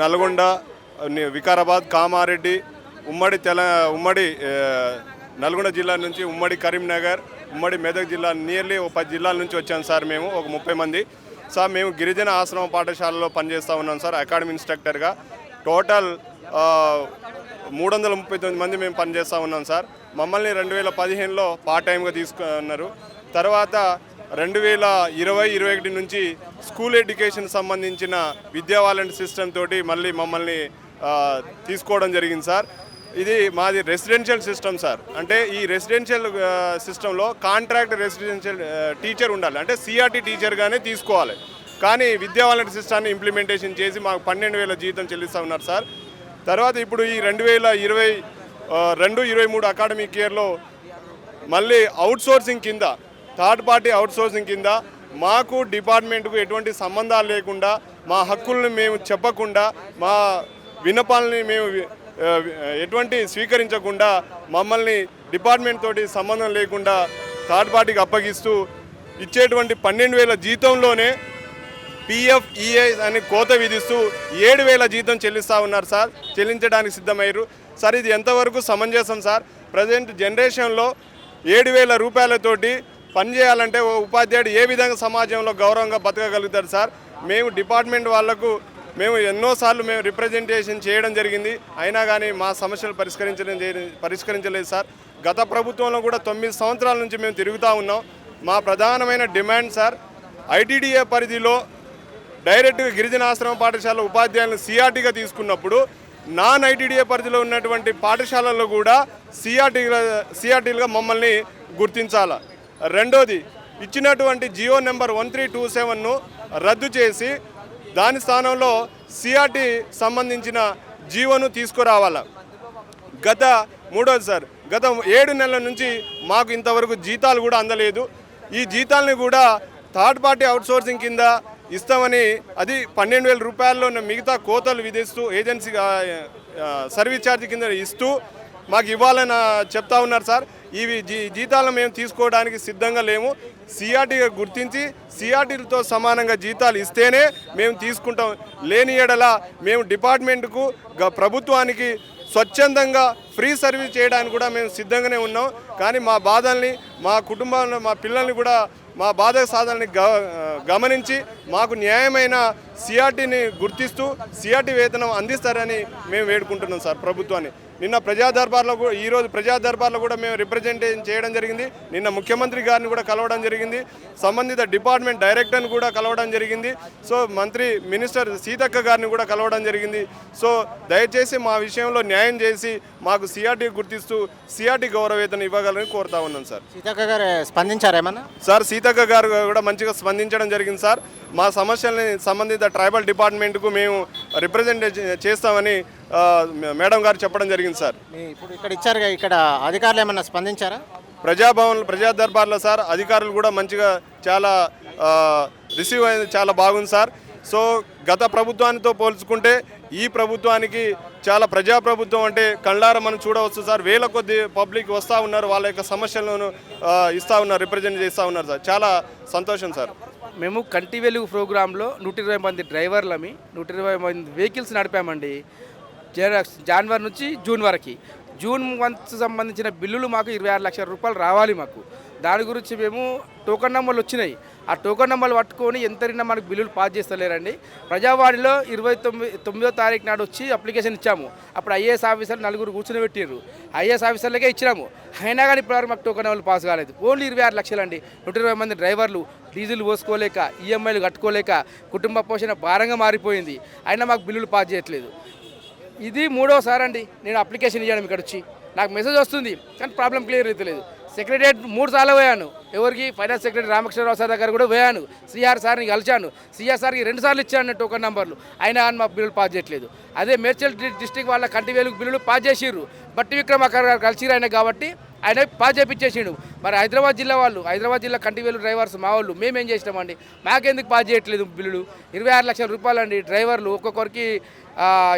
నల్గొండ, వికారాబాద్, కామారెడ్డి, ఉమ్మడి నల్గొండ జిల్లా నుంచి ఉమ్మడి కరీంనగర్, ఉమ్మడి మెదక్ జిల్లా నియర్లీ ఒక 10 జిల్లాల నుంచి వచ్చాం సార్. మేము ఒక 30 మంది సార్. మేము గిరిజన ఆశ్రమ పాఠశాలలో పనిచేస్తూ ఉన్నాం సార్ అకాడమీ ఇన్స్ట్రక్టర్గా. టోటల్ 339 మంది మేము పనిచేస్తూ ఉన్నాం సార్. మమ్మల్ని 2015లో పార్ట్ టైంగా తీసుకున్నారు. తర్వాత 2020-21 నుంచి స్కూల్ ఎడ్యుకేషన్ సంబంధించిన విద్యా వాలంటీర్ సిస్టమ్ తోటి మళ్ళీ మమ్మల్ని తీసుకోవడం జరిగింది సార్. ఇది మాది రెసిడెన్షియల్ సిస్టమ్ సార్. అంటే ఈ రెసిడెన్షియల్ సిస్టంలో కాంట్రాక్ట్ రెసిడెన్షియల్ టీచర్ ఉండాలి, అంటే సిఆర్టీ టీచర్గానే తీసుకోవాలి. కానీ విద్యా వాలంటీర్ సిస్టాన్ని ఇంప్లిమెంటేషన్ చేసి మాకు 12,000 జీతం చెల్లిస్తూ ఉన్నారు సార్. తర్వాత ఇప్పుడు ఈ 2022-23 అకాడమిక్ ఇయర్లో మళ్ళీ అవుట్సోర్సింగ్ కింద, థర్డ్ పార్టీ అవుట్సోర్సింగ్ కింద మాకు డిపార్ట్మెంట్కు ఎటువంటి సంబంధాలు లేకుండా, మా హక్కులను మేము చెప్పకుండా, మా విన్నపాలని మేము ఎటువంటి స్వీకరించకుండా, మమ్మల్ని డిపార్ట్మెంట్ తోటి సంబంధం లేకుండా థర్డ్ పార్టీకి అప్పగిస్తూ ఇచ్చేటువంటి 12,000 జీతంలోనే పిఎఫ్, ఈఐ అని కోత విధిస్తూ 7,000 జీతం చెల్లిస్తూ ఉన్నారు సార్. చెల్లించడానికి సిద్ధమయ్యారు సార్. ఇది ఎంతవరకు సమంజసం సార్? ప్రజెంట్ జనరేషన్లో 7,000 రూపాయలతోటి పనిచేయాలంటే ఓ ఉపాధ్యాయుడు ఏ విధంగా సమాజంలో గౌరవంగా బతకగలుగుతారు సార్? మేము డిపార్ట్మెంట్ వాళ్లకు ఎన్నోసార్లు రిప్రజెంటేషన్ చేయడం జరిగింది, అయినా కానీ మా సమస్యలు పరిష్కరించలేదు సార్. గత ప్రభుత్వంలో కూడా 9 సంవత్సరాల నుంచి మేము తిరుగుతూ ఉన్నాం. మా ప్రధానమైన డిమాండ్ సార్, ఐటీడీఏ పరిధిలో డైరెక్ట్గా గిరిజన ఆశ్రమ పాఠశాల ఉపాధ్యాయులను సిఆర్టీగా తీసుకున్నప్పుడు నాన్ ఐటీడీఏ పరిధిలో ఉన్నటువంటి పాఠశాలల్లో కూడా సిఆర్టీలుగా మమ్మల్ని గుర్తించాల. రెండోది, ఇచ్చినటువంటి జియో నెంబర్ 1327ను రద్దు చేసి దాని స్థానంలో సిఆర్టీ సంబంధించిన జీవోను తీసుకురావాల. మూడోది సార్, గత 7 నెలల నుంచి మాకు ఇంతవరకు జీతాలు కూడా అందలేదు. ఈ జీతాలని కూడా థర్డ్ పార్టీ అవుట్సోర్సింగ్ కింద ఇస్తామని, అది 12,000 రూపాయల్లో మిగతా కోతలు విధిస్తూ ఏజెన్సీ సర్వీస్ ఛార్జ్ కింద ఇస్తూ మాకు ఇవ్వాలని చెప్తా ఉన్నారు సార్. ఇవి జీతాలను మేము తీసుకోవడానికి సిద్ధంగా లేము. సిఆర్టీగా గుర్తించి సిఆర్టీలతో సమానంగా జీతాలు ఇస్తేనే మేము తీసుకుంటాం. లేని ఎడల మేము డిపార్ట్మెంట్కు, ప్రభుత్వానికి స్వచ్ఛందంగా ఫ్రీ సర్వీస్ చేయడానికి కూడా మేము సిద్ధంగానే ఉన్నాం. కానీ మా బాధల్ని, మా కుటుంబాలను, మా పిల్లల్ని కూడా మా బాధ సాధనని గమనించి మాకు న్యాయమైన సిఆర్టీని గుర్తిస్తూ సిఆర్టీ వేతనం అందిస్తారని మేము వేడుకుంటున్నాం సార్ ప్రభుత్వాన్ని. నిన్న ఈరోజు ప్రజా దర్బార్లో కూడా మేము రిప్రజెంటేషన్ చేయడం జరిగింది. నిన్న ముఖ్యమంత్రి గారిని కూడా కలవడం జరిగింది, సంబంధిత డిపార్ట్మెంట్ డైరెక్టర్ని కూడా కలవడం జరిగింది. సో మినిస్టర్ సీతక్క గారిని కూడా కలవడం జరిగింది. సో దయచేసి మా విషయంలో న్యాయం చేసి మాకు సిఆర్టీ గుర్తిస్తూ సిఆర్టీ గౌరవేతనం ఇవ్వగలని కోరుతా ఉన్నాం సార్. సీతక్క గారు స్పందించారేమన్నా? సార్, సీతక్క గారు కూడా మంచిగా స్పందించడం జరిగింది సార్. మా సమస్యల్ని సంబంధిత ట్రైబల్ డిపార్ట్మెంట్కు మేము రిప్రజెంట్ చేస్తామని మేడం గారు చెప్పడం జరిగింది సార్. ఇప్పుడు ఇక్కడ ఇచ్చారుగా, ఇక్కడ అధికారులు ఏమన్నా స్పందించారా? ప్రజా దర్బార్లో సార్ అధికారులు కూడా మంచిగా చాలా రిసీవ్ అయింది, చాలా బాగుంది సార్. సో గత ప్రభుత్వానితో పోల్చుకుంటే ఈ ప్రభుత్వానికి చాలా ప్రజాప్రభుత్వం అంటే కళ్ళారా మనం చూడవచ్చు సార్. వేల కొద్ది పబ్లిక్ వస్తూ ఉన్నారు, వాళ్ళ యొక్క సమస్యలను ఇస్తూ ఉన్నారు, రిప్రజెంట్ చేస్తూ ఉన్నారు సార్. చాలా సంతోషం సార్. మేము కంటి వెలుగు ప్రోగ్రాంలో 120 మంది డ్రైవర్లమి 120 మంది వెహికల్స్ నడిపామండి. జనవరి నుంచి జూన్ వరకు. జూన్ మంత్ సంబంధించిన బిల్లులు మాకు 26 లక్షల రూపాయలు రావాలి మాకు. దాని గురించి మేము టోకన్ నెంబర్లు వచ్చినాయి, ఆ టోకన్ నెంబర్లు పట్టుకొని ఎంతైనా మనకు బిల్లులు పాస్ చేస్తలేరండి. ప్రజావాణిలో 29వ తారీఖు నాడు వచ్చి అప్లికేషన్ ఇచ్చాము. అప్పుడు ఐఏఎస్ ఆఫీసర్లు 4 కూర్చుని పెట్టారు, ఐఏఎస్ ఆఫీసర్లకే ఇచ్చినాము. అయినా కానీ ఇప్పటివరకు మాకు టోకన్ నెంబర్లు పాస్ కాలేదు. ఓన్లీ 26 లక్షలండి. 120 మంది డ్రైవర్లు డీజిల్ పోసుకోలేక, ఈఎంఐలు కట్టుకోలేక కుటుంబ పోషణ భారంగా మారిపోయింది. అయినా మాకు బిల్లులు పాస్ చేయట్లేదు. ఇది 3వసారి అండి నేను అప్లికేషన్ ఇవ్వడం. ఇక్కడ వచ్చి నాకు మెసేజ్ వస్తుంది కానీ ప్రాబ్లం క్లియర్ అయితే లేదు. సెక్రటరియట్ 3 సార్లు పోయాను. ఎవరికి? ఫైనాన్స్ సెక్రటరీ రామకృష్ణరావు సార్ దగ్గర కూడా పోయాను. సిఆర్ సార్ని కలిశాను. సిఆర్ సార్కి 2 సార్లు ఇచ్చాను టోకన్ నెంబర్లు, అయినా కానీ మా బిల్లులు పాస్ చేయట్లేదు. అదే మేడ్చల్ డిస్టిక్ వాళ్ళ కంటి వేలుగు బిల్లులు పాస్ చేసిర్రు. బట్టి విక్రమార్క గారు కలిసిరు ఆయన, కాబట్టి ఆయన పాస్ చేయించేసిండు. మరి హైదరాబాద్ జిల్లా కంటి వేలు డ్రైవర్స్ మా వాళ్ళు మేమేం చేసినామండి? మాకెందుకు పాస్ చేయట్లేదు బిల్లులు? 26 లక్షల రూపాయలు అండి డ్రైవర్లు. ఒక్కొక్కరికి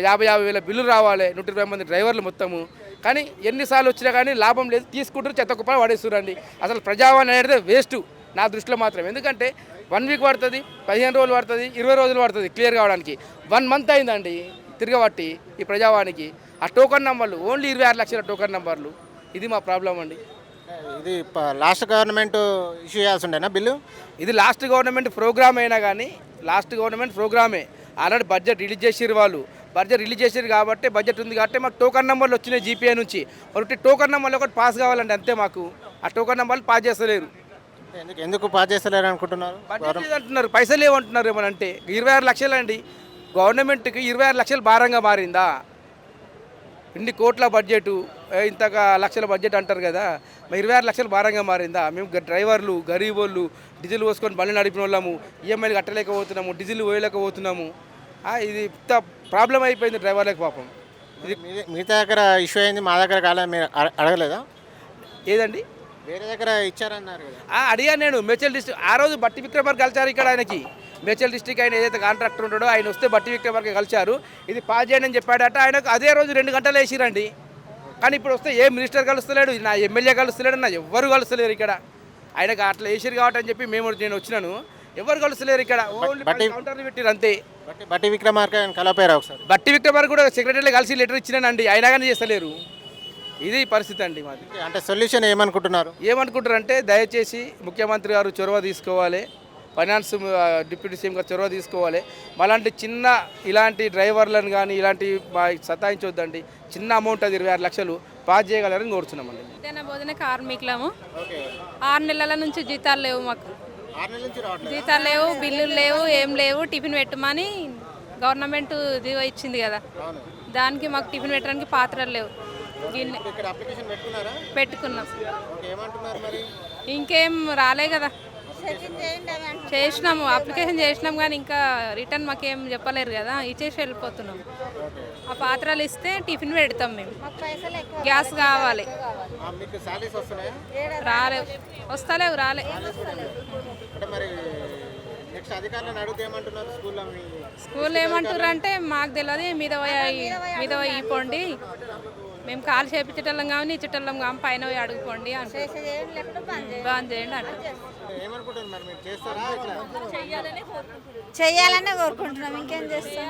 50,000 బిల్లులు రావాలి, 120 మంది డ్రైవర్లు మొత్తము. కానీ ఎన్నిసార్లు వచ్చినా కానీ లాభం లేదు, తీసుకుంటారు, చెత్త కుప్పలు పడేస్తురండి. అసలు ప్రజావాణి అనేది వేస్ట్ నా దృష్టిలో మాత్రం. ఎందుకంటే 1 వీక్ పడుతుంది, 15 రోజులు పడుతుంది, 20 రోజులు పడుతుంది క్లియర్ కావడానికి. 1 మంత్ అయిందండి. తిరగబట్టి ఈ ప్రజావానికి ఆ టోకన్ నెంబర్లు ఓన్లీ 26 లక్షల టోకన్ నెంబర్లు. ఇది మా ప్రాబ్లం అండి. ఇది లాస్ట్ గవర్నమెంట్ ఇష్యూ చేయాల్సి ఉండేనా బిల్లు? ఇది లాస్ట్ గవర్నమెంట్ ప్రోగ్రామ్ అయినా కానీ లాస్ట్ గవర్నమెంట్ ప్రోగ్రామే. ఆల్రెడీ బడ్జెట్ రిలీజ్ చేసిర్రు వాళ్ళు. బడ్జెట్ రిలీజ్ చేసారు కాబట్టి బడ్జెట్ ఉంది కాబట్టి మాకు టోకన్ నెంబర్లు వచ్చినాయి జీపీఐ నుంచి. ఒకటి టోకన్ నెంబర్లు ఒకటి పాస్ కావాలండి అంతే. మాకు ఆ టోకన్ నెంబర్లు పాస్ చేస్తలేరు. ఎందుకు పాస్ చేస్తలేరు అనుకుంటున్నారు? బడ్జెట్ లేదంటున్నారు, పైసలు లేవంటున్నారు. ఏమనంటే 26 లక్షలు అండి. గవర్నమెంట్కి 26 లక్షలు భారంగా మారిందా? ఇన్ని కోట్ల బడ్జెట్, ఇంతగా లక్షల బడ్జెట్ అంటారు కదా, మరి 26 లక్షలు భారంగా మారిందా? మేము డ్రైవర్లు, గరీబోళ్ళు, డీజిల్ పోసుకొని బండి నడిపిన వాళ్ళము, ఈఎంఐలు కట్టలేకపోతున్నాము, డీజిల్ పోయలేకపోతున్నాము. ఇది ఇంత ప్రాబ్లం అయిపోయింది డ్రైవర్లకు పాపం. ఇది మీ దగ్గర ఇష్యూ అయింది, మా దగ్గర కాలేదు, మీరు అడగలేదా? ఏదండి వేరే దగ్గర ఇచ్చారన్నారు కదా. అడిగాను నేను. మేడ్చల్ డిస్ట్రిక్ట్ ఆ రోజు బట్టి విక్రమార్క కలిచారు ఇక్కడ ఆయనకి. మేడ్చల్ డిస్ట్రిక్ట్ ఆయన ఏదైతే కాంట్రాక్టర్ ఉంటాడో ఆయన వస్తే బట్టి విక్రమార్క కలిచారు. ఇది పాస్ చేయండి అని చెప్పాడట. ఆయనకు అదే రోజు 2 గంటలు వేసిరండి. కానీ ఇప్పుడు వస్తే ఏ మినిస్టర్ కలుస్తలేడు, నా ఎమ్మెల్యే కలుస్తలేడు, నా ఎవ్వరు కలుస్తలేరు ఇక్కడ. ఆయనకు అట్లా వేసిరు కాబట్టి అని చెప్పి నేను వచ్చినాను. ఎవరు కలుస్తలేరు ఇక్కడ. ఓన్లీ కౌంటర్లు పెట్టిరు అంతే. బట్టి విక్రమార్క కలపారు ఒకసారి. బట్టి విక్రమార్క కూడా సెక్రటరీలో కలిసి లెటర్ ఇచ్చినానండి, అయినా కానీ చేస్తలేరు. ఇది పరిస్థితి అండి మాది. అంటే సొల్యూషన్ ఏమనుకుంటున్నారు? ఏమనుకుంటారంటే దయచేసి ముఖ్యమంత్రి గారు చొరవ తీసుకోవాలి, ఫైనాన్స్ డిప్యూటీ సీఎం గారు చొరవ తీసుకోవాలి. మళ్ళీ ఇలాంటి డ్రైవర్లను కానీ ఇలాంటి సతాయించొద్దండి. చిన్న అమౌంట్ అది 26 లక్షలు పాస్ చేయగలరని కోరుతున్నామండి. మధ్యాహ్న భోజన కార్మికులము. 6 నెలల నుంచి జీతాలు లేవు మాకు. జీతాలు లేవు, బిల్లులు లేవు, ఏం లేవు. టిఫిన్ పెట్టమని గవర్నమెంట్ దిగో ఇచ్చింది కదా, దానికి మాకు టిఫిన్ పెట్టడానికి పాత్రలు లేవు. పెట్టుకున్నాం, ఇంకేం రాలే కదా. చేసినాము, అప్లికేషన్ చేసినాం కానీ ఇంకా రిటర్న్ మాకేం చెప్పలేరు కదా, ఇచ్చేసి వెళ్ళిపోతున్నాం. ఆ పాత్రలు ఇస్తే టిఫిన్ పెడతాం మేము. గ్యాస్ కావాలి. రాలేవు, వస్తలేవు, రాలే. స్కూల్ ఏమంటారు అంటే మాకు తెలియదు, మీద పోయి పోండి, మేము కాలు చేపించటం కానీ ఇచ్చటం కానీ పైన పోయి అడుగుకోండి అంటే బంద్ చేయండి అంటే చెయ్యాలనే కోరుకుంటున్నాం. ఇంకేం చేస్తాం?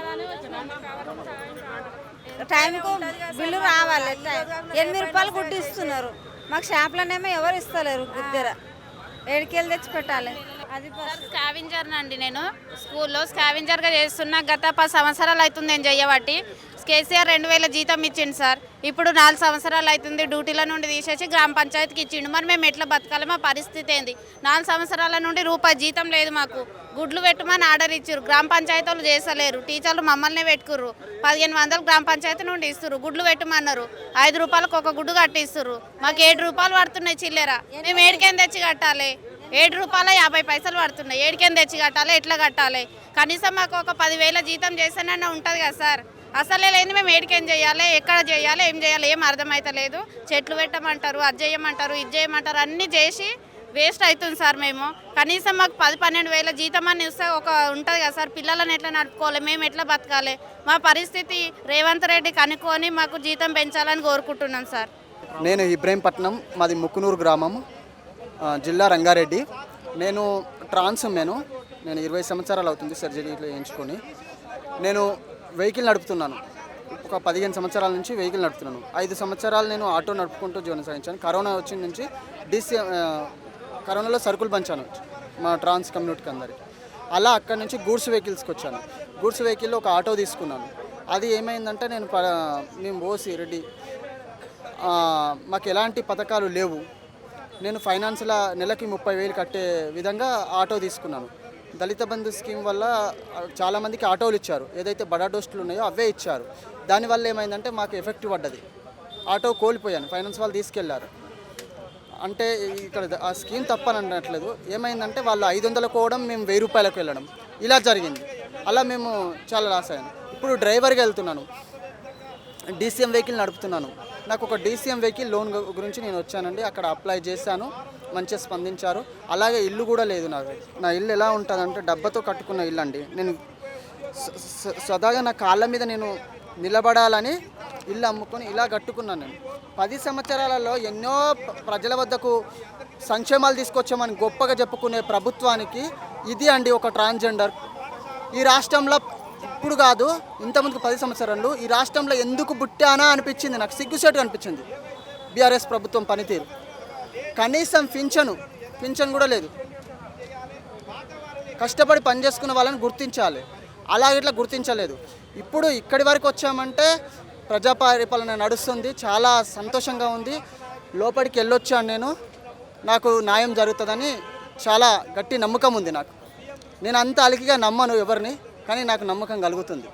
టైంకు బిల్లు రావాలి. 8 రూపాయలు గుడ్డు ఇస్తున్నారు మాకు. షాప్లోనేమో ఎవరు ఇస్తలేరు. గుద్దెర ఏడికెళ్ళి తెచ్చి పెట్టాలి. అది స్కావెంజర్ అండి. నేను స్కూల్లో స్కావెంజర్గా చేస్తున్నా. గత 10 సంవత్సరాలు అవుతుంది నేను చెయ్యబట్టి. కేసీఆర్ 2000 జీతం ఇచ్చిండు సార్. ఇప్పుడు 4 సంవత్సరాలు అవుతుంది డ్యూటీల నుండి తీసేసి గ్రామ పంచాయతీకి ఇచ్చిండు. మరి మేము ఎట్లా బతకాలి? మా పరిస్థితి ఏంది? 4 సంవత్సరాల నుండి రూపాయి జీతం లేదు మాకు. గుడ్లు పెట్టమని ఆర్డర్ ఇచ్చారు, గ్రామ పంచాయతీలు చేసలేరు. టీచర్లు మమ్మల్ని పెట్టుకుర్రు. 1500 గ్రామ పంచాయతీ నుండి ఇస్తారు. గుడ్లు పెట్టమన్నారు, 5 రూపాయలకు ఒక గుడ్డు కట్టిస్తారు. మాకు 7 రూపాయలు పడుతున్నాయి చిల్లర. మేము ఏడికేం తెచ్చి కట్టాలి? 7 రూపాయలు 50 పైసలు పడుతున్నాయి. ఏడికేం తెచ్చి కట్టాలి? ఎట్లా కట్టాలి? కనీసం మాకు ఒక 10,000 జీతం చేస్తానన్నా ఉంటుంది కదా సార్. అసలే లేని మేము ఏడికేం చేయాలి? ఎక్కడ చేయాలి? ఏం చేయాలి? ఏం అర్థమవుతలేదు. చెట్లు పెట్టమంటారు, అది చేయమంటారు, ఇది చేయమంటారు. అన్నీ చేసి వేస్ట్ అవుతుంది సార్. మేము కనీసం మాకు 10-12 వేల జీతం అని ఇస్తే ఒక ఉంటుంది కదా సార్. పిల్లలను ఎట్లా నడుపుకోవాలి? మేము ఎట్లా బతకాలి? మా పరిస్థితి రేవంత్ రెడ్డి కనుక్కొని మాకు జీతం పెంచాలని కోరుకుంటున్నాం సార్. నేను ఇబ్రహీంపట్నం, మాది ముక్కునూరు గ్రామం, జిల్లా రంగారెడ్డి. నేను ట్రాన్స్ నేను 20 సంవత్సరాలు అవుతుంది సర్జరీ చేయించుకొని. నేను వెహికల్ నడుపుతున్నాను. ఒక 15 సంవత్సరాల నుంచి వెహికల్ నడుపుతున్నాను. 5 సంవత్సరాలు నేను ఆటో నడుపుకుంటూ జీవనం సాగించాను. కరోనా వచ్చిన నుంచి కరోనాలో సరుకులు పంచాను మా ట్రాన్స్ కమ్యూనిటీకి అందరికి. అలా అక్కడి నుంచి గూడ్స్ వెహికల్స్కి వచ్చాను. గూడ్స్ వెహికల్లో ఒక ఆటో తీసుకున్నాను. అది ఏమైందంటే మేము ఓసి రెడ్డి, మాకు ఎలాంటి పథకాలు లేవు. నేను ఫైనాన్స్లో నెలకి 30,000 కట్టే విధంగా ఆటో తీసుకున్నాను. దళిత బంధు స్కీమ్ వల్ల చాలామందికి ఆటోలు ఇచ్చారు. ఏదైతే బడా డోస్టులు ఉన్నాయో అవే ఇచ్చారు. దానివల్ల ఏమైందంటే మాకు ఎఫెక్ట్ పడ్డది. ఆటో కోల్పోయాను, ఫైనాన్స్ వాళ్ళు తీసుకెళ్లారు. అంటే ఇక్కడ ఆ స్కీమ్ తప్పని అనట్లేదు. ఏమైందంటే వాళ్ళు 500 కోవడం, మేము 1000 రూపాయలకు వెళ్ళడం, ఇలా జరిగింది. అలా మేము చాలా లాస్ అయ్యాను. ఇప్పుడు డ్రైవర్గా వెళ్తున్నాను, డీసీఎం వెహికల్ నడుపుతున్నాను. నాకు ఒక డీసీఎం వెహికల్ లోన్ గురించి నేను వచ్చానండి. అక్కడ అప్లై చేశాను, మంచిగా స్పందించారు. అలాగే ఇల్లు కూడా లేదు నాకు. నా ఇల్లు ఎలా ఉంటుందంటే డబ్బతో కట్టుకున్న ఇల్లు అండి. నేను సదాగా నా కాళ్ళ మీద నేను నిలబడాలని ఇల్లు అమ్ముకొని ఇలా కట్టుకున్నాను. నేను 10 సంవత్సరాలలో ఎన్నో ప్రజల వద్దకు సంక్షేమాలు తీసుకొచ్చామని గొప్పగా చెప్పుకునే ప్రభుత్వానికి ఇది అండి ఒక ట్రాన్స్జెండర్. ఈ రాష్ట్రంలో ఇప్పుడు కాదు, ఇంతకుముందుకు 10 సంవత్సరాలు ఈ రాష్ట్రంలో ఎందుకు పుట్టానా అనిపించింది, నాకు సిగ్గుసేటుగా అనిపించింది బీఆర్ఎస్ ప్రభుత్వం పనితీరు. కనీసం పింఛన్ కూడా లేదు. కష్టపడి పని చేసుకున్న వాళ్ళని గుర్తించాలి, ఇట్లా గుర్తించలేదు. ఇప్పుడు ఇక్కడి వరకు వచ్చామంటే ప్రజా పరిపాలన నడుస్తుంది, చాలా సంతోషంగా ఉంది. లోపలికి వెళ్ళొచ్చాను నేను, నాకు న్యాయం జరుగుతుందని చాలా గట్టి నమ్మకం ఉంది నాకు. నేను అంత అలికిగా నమ్మను ఎవరిని, కానీ నాకు నమ్మకం కలుగుతుంది.